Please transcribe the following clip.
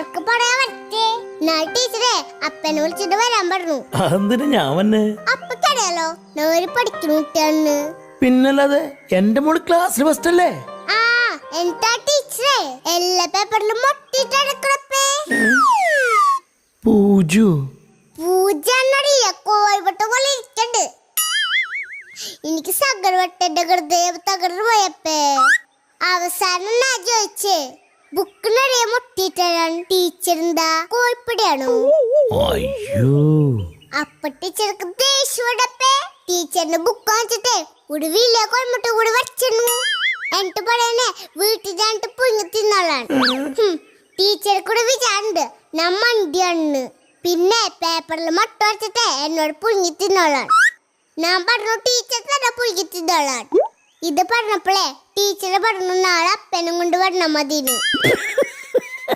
Work പറയാൻ പറ്റേ ടീച്ചറെ അപ്പനെ വിളിച്ചിട്ട് വരാൻ പറഞ്ഞു. അതെന്തിനാ ഞാൻ വന്നെ? അപ്പക്കറിയാലോ ഞാൻ പഠിക്കുന്ന കുട്ടിയാണെന്ന്. പിന്നല്ലാതെ എന്റെ മോള് ക്ലാസ്സിൽ ഫസ്റ്റ് അല്ലേ? ആ എന്താ ടീച്ചറെ എല്ലാ പേപ്പറിലും മൊട്ടിട്ടെടുക്കണപ്പേ. പൂജു പൂജന്നറിയ കോഴിവട്ട പോലെ ഇരിക്കണ്ട്. എനിക്ക് സകർവട്ടന്റെ ഹൃദയം തകർന്നു പോയപ്പേ. അവസാനം ഞാൻ ചോദിച്ചേ ബുക്കിനറിയ മുട്ടിട്ടാണ് ടീച്ചർ എന്താ കോഴിപ്പിടിയാണോ? അയ്യോ അപ്പൊ ടീച്ചർക്ക് ദേഷ്യപ്പെട്ടപ്പേ ടീച്ചറിന്റെ ബുക്ക് വാങ്ങിച്ചിട്ടേ ഒരു വലിയ കോഴിമുട്ട കൂടി വച്ചിരുന്നു. എന്നിട്ട് പറയണേ വീട്ടിൽ ഞാനിട്ട് പുഞ്ഞു തിന്നോളാണ്. ടീച്ചർ കൂടെ വിചാരിണ്ട് ഞാൻ മണ്ടിയാണെന്ന്. പിന്നെ പേപ്പറിൽ മുട്ട വച്ചിട്ടേ എന്നോട് പുഞ്ഞി തിന്നോളാൻ. ഞാൻ പറഞ്ഞു ടീച്ചർ തന്നെ പുഞ്ഞി തിന്നോളാൻ. ഇത് പറഞ്ഞപ്പോഴേ ടീച്ചർ പറഞ്ഞു നാളെ അപ്പനും കൊണ്ട് വരണം മതിന്ന്.